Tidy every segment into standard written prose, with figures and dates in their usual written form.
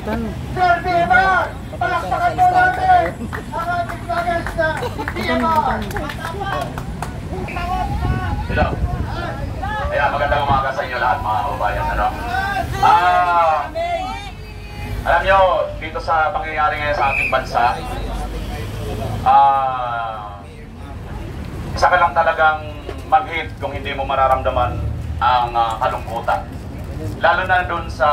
Sir DMR! Palakpakan po natin ang ating vloggers na DMR! Hello. Ayan, magandang umaga sa inyo lahat mga kababayan. Ano? Alam nyo, dito sa pangyayari ngayon sa ating bansa, isa ka lang talagang mag-hit kung hindi mo mararamdaman ang kalungkutan. Lalo na dun sa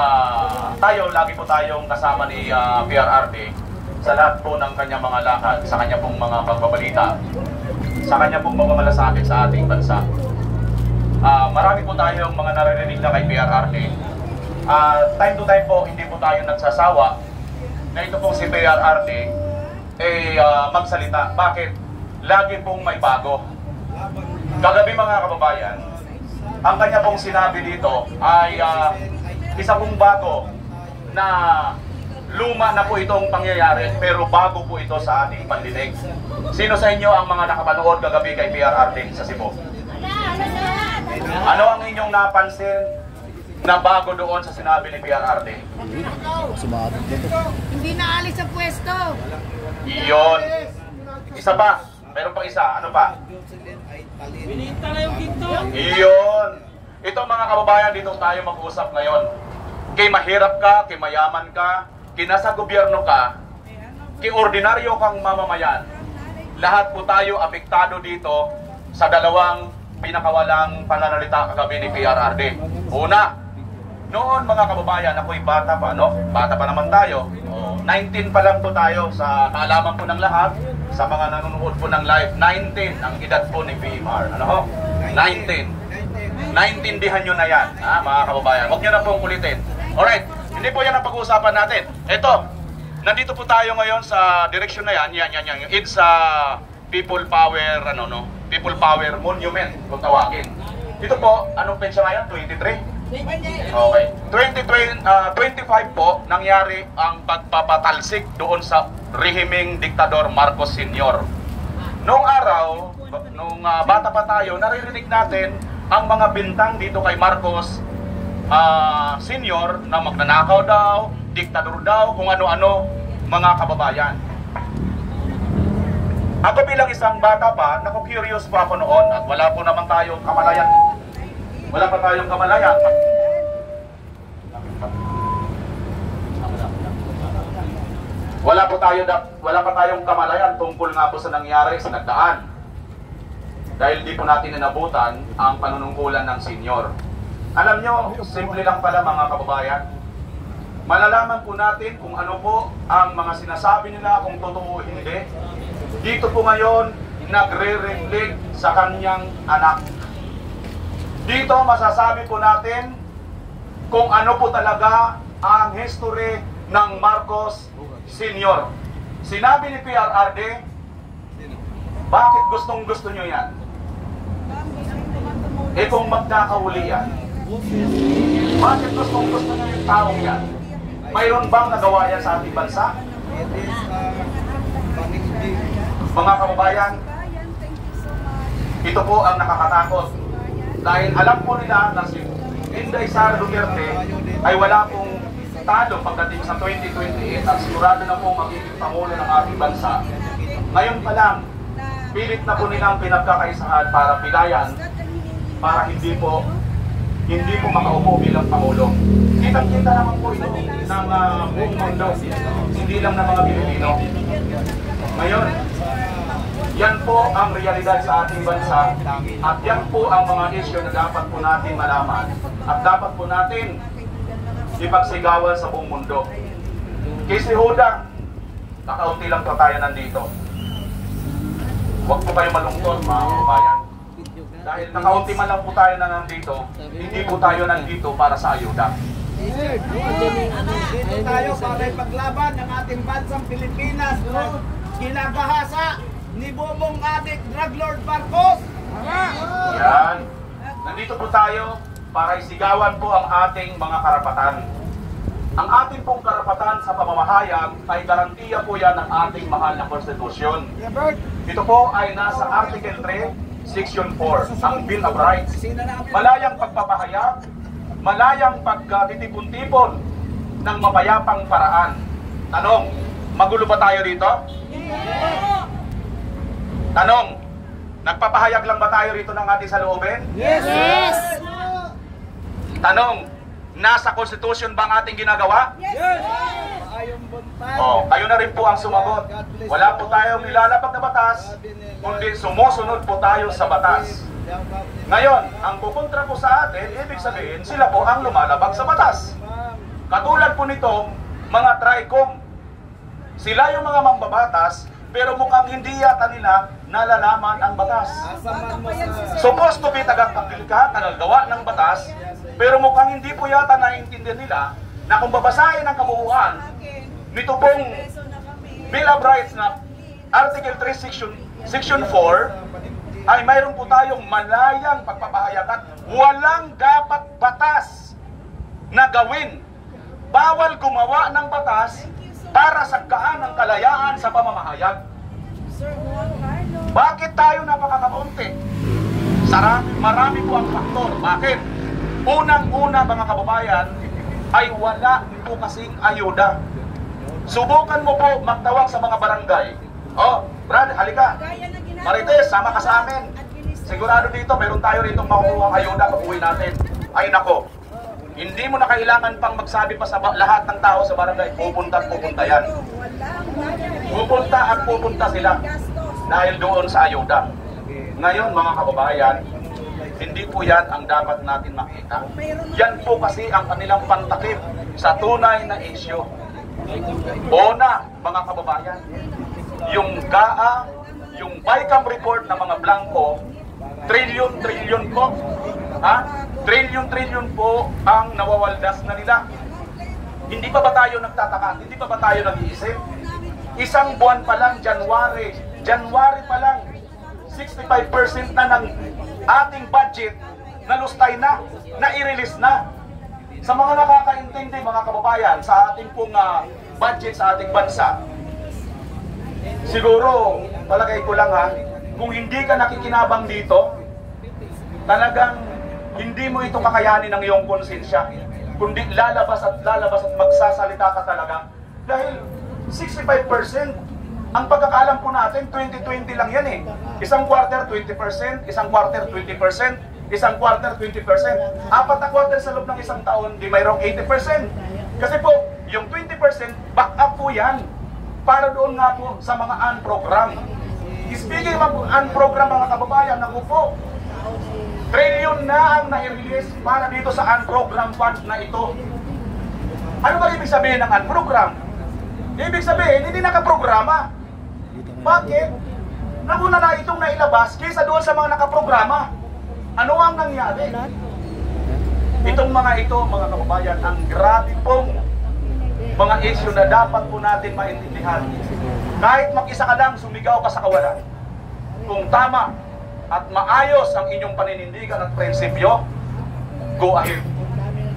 lagi po tayong kasama ni PRRD sa lahat po ng kanyang mga lakad, sa kanya pong mga pagbabalita, sa kanya pong mamamalasakit sa ating bansa. Marami po tayong mga naririnig na kay PRRD. Time to time po, hindi po tayo nagsasawa na ito pong si PRRD magsalita. Bakit? Lagi pong may bago. Kagabi mga kababayan, ang kanya pong sinabi dito ay isa pong bago na luma na po itong pangyayari pero bago po ito sa ating pandinig. Sino sa inyo ang mga nakapanood kagabi kay PRRD sa Cebu? Ano ang inyong napansin na bago doon sa sinabi ni PRRD? Hindi naalis sa pwesto. Iyon. Isa pa. Meron pang isa. Ano pa? Binita na yung ginto. Iyon. Ito mga kababayan, dito tayo mag-usap ngayon. Kay mahirap ka, kay mayaman ka, kay nasa gobyerno ka, kay ordinaryo kang mamamayan. Lahat po tayo apektado dito sa dalawang pinakawalang pananalita kagabi ni PRRD. Una, noon mga kababayan, ako'y bata pa, no? Bata pa naman tayo. 19 pa lang po tayo sa kaalaman po ng lahat. Sa mga nanonood po ng live, 19 ang edad po ni PMR. Ano ho? 19. Naintindihan nyo na yan, mga kababayan. Huwag nyo na pong kulitin. Alright, hindi po yan ang pag-uusapan natin. Ito, nandito po tayo ngayon sa direksyon na yan. Yan. It's People Power, People Power Monument, kung tawagin. Ito po, anong pensya ngayon? 23? Okay. 25 po nangyari ang pagpapatalsik doon sa rehimeng diktador Marcos Sr. Noong araw, nung bata pa tayo, naririnig natin ang mga bintang dito kay Marcos Sr. na magnanakaw daw, diktador daw, kung ano-ano, mga kababayan. Ako bilang isang bata pa, naku-curious pa ako noon at wala po naman tayong kamalayan. Wala pa tayong kamalayan. Wala pa tayong kamalayan tungkol nga po sa nangyari sa nagdaan. Dahil di po natin nanabutan ang panunungkulan ng senyor. Alam nyo, simple lang pala mga kababayan. Malalaman po natin kung ano po ang mga sinasabi nila, kung totoo o hindi. Dito po ngayon, nagre-reflect sa kanyang anak. Dito masasabi po natin kung ano po talaga ang history ng Marcos Sr. Sinabi ni PRRD, bakit gustong-gusto nyo yan? Kung magkakahuli yan, bakit gustong-gusto nyo yung taong yan? Mayroon bang nagawa yan sa ating bansa? Mga kababayan, ito po ang nakakatakot. Dahil alam po nila na si Inday Sara Duterte ay wala pong talo pagdating sa 2028 at sigurado na po magiging pangulo ng ating bansa. Ngayon pa lang, pilit na po nilang pinagkakaisahan para pilayan para hindi po makaupo bilang pangulo. Kitang-kita naman po ito ng buong mundo, hindi lang ng mga Pilipino. Ngayon, yan po ang realidad sa ating bansa at yan po ang mga issue na dapat po natin malaman at dapat po natin ipagsigawan sa buong mundo. Kasi Huda, nakaunti lang po tayo nandito. Huwag po kayo malungkot mga kabayan. Dahil nakaunti man lang po tayo na nandito, hindi po tayo nandito para sa ayuda. Dito tayo para ipaglaban ng ating bansang Pilipinas na kinagahasa ni Bobong Adik Drug Lord Marcos. Yan. Nandito po tayo para isigawan po ang ating mga karapatan. Ang ating pong karapatan sa pamamahayag ay garantiya po yan ng ating mahal na konstitusyon. Ito po ay nasa Article 3, Section 4, ang Bill of Rights. Malayang pagpapahayag, malayang pagtitipon-tipon ng mapayapang paraan. Tanong, magulo ba tayo dito? Tanong, nagpapahayag lang ba tayo rito ng ating saloobin? Yes! Tanong, nasa konstitusyon ba ang ating ginagawa? Ayong buntag. Oh, kayo na rin po ang sumagot. Wala po tayong nilalabag na batas, kundi sumusunod po tayo sa batas. Ngayon, ang pupuntra po sa atin, ibig sabihin, sila po ang lumalabag sa batas. Katulad po nitong mga TRICOM. Sila yung mga mambabatas, pero mukhang hindi yata nila nalalaman ang batas. Supposed to be tagapaglikha, tagagawa ng batas, pero mukhang hindi po yata naiintindihan nila na kung babasahin ang kabuuan nito pong Bill of Rights na Article 3, Section 4, ay mayroon po tayong malayang pagpapahayag at walang dapat batas na gawin. Bawal gumawa ng batas para sagkaan ang kalayaan sa pamamahayag. Bakit tayo napakakaunti? Marami po ang faktor. Bakit? Unang-una mga kababayan ay wala po kasing ayuda. Subukan mo po magtawag sa mga barangay. Oh, Brad, halika. Marites, sama ka sa amin. Sigurado dito, meron tayo rito makukuha ang ayuda pag uwi natin. Ay nako, hindi mo na kailangan pang magsabi pa sa lahat ng tao sa barangay. Pupunta at pupunta yan. Pupunta at pupunta sila dahil doon sa ayuda. Ngayon mga kababayan, hindi po yan ang dapat natin makita. Yan po kasi ang kanilang pantakip sa tunay na issue. Una, mga kababayan, yung GAA, yung BICAM report ng mga blanco, trilyon po. Trilyon po ang nawawaldas na nila. Hindi pa ba tayo nagtataka? Hindi pa ba tayo nag-iisip? Isang buwan pa lang, January pa lang, 65% na ng ating budget na lustay na, i-release na. Sa mga nakakaintindi mga kababayan, sa ating pong budget sa ating bansa, siguro, palagay ko lang kung hindi ka nakikinabang dito, talagang hindi mo ito kakayanin ng iyong konsensya, kundi lalabas at magsasalita ka talaga. Dahil 65%, ang pagkakalam po natin, 2020 lang yan eh. Isang quarter, 20%, isang quarter, 20%, isang quarter, 20%. Apat na quarter sa loob ng isang taon, di mayroong 80%. Kasi po, yung 20%, back up po yan. Para doon nga po sa mga unprogram. Speaking of unprogram mga kababayan, naku po, trilyon na ang nai-release para dito sa unprogram funds na ito. Ano ba ibig sabihin ng unprogram? Ibig sabihin, hindi nakaprograma. Bakit? Nauna na itong nailabas kaysa doon sa mga nakaprograma. Ano ang nangyari? Itong mga ito, mga kababayan, ang grabe pong mga issue na dapat po natin maintindihan. Kahit mag-isa ka lang, sumigaw ka sa kawalan. Kung tama at maayos ang inyong paninindigan at prinsipyo, go ahead.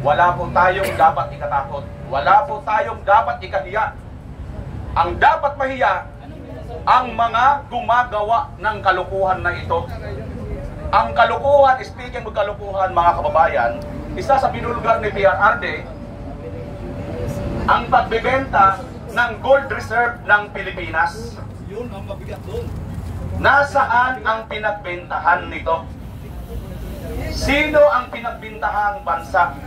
Wala po tayong dapat ikatakot. Wala po tayong dapat ikahiya. Ang dapat mahiya, ang mga gumagawa ng kalukuhan na ito. Ang kalukuhan, speaking of kalukuhan mga kababayan, isa sa binulgar ni PRRD, ang pagbebenta ng gold reserve ng Pilipinas. Yun ang mabigat doon. Nasaan ang pinagbentahan nito? Sino ang pinagbintahang bansa?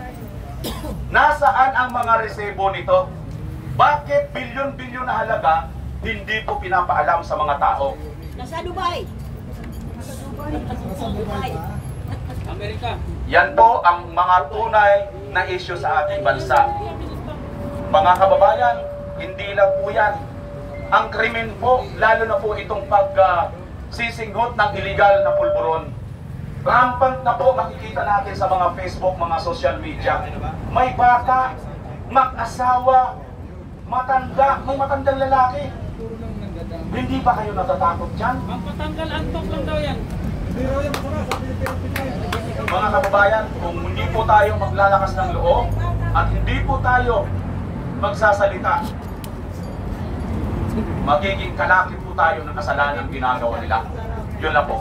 Nasaan ang mga resebo nito? Bakit bilyon-bilyon na halaga hindi po pinapaalam sa mga tao? Nasa Dubai. Nasa Dubai. Amerika. Yan po ang mga tunay na issue sa ating bansa. Mga kababayan, hindi lang po yan. Ang krimen po, lalo na po itong pagsisinggot ng illegal na pulburon. Rampant na po makikita natin sa mga Facebook, mga social media. May bata, mag-asawa, matanda, may matandang lalaki. Hindi ba kayo natatakot dyan? Magpatanggal antok lang daw yan. Mga kababayan, kung hindi po tayo maglalakas ng loob at hindi po tayo magsasalita, magiging kalakip po tayo ng kasalanang ginagawa nila. Yun lang po.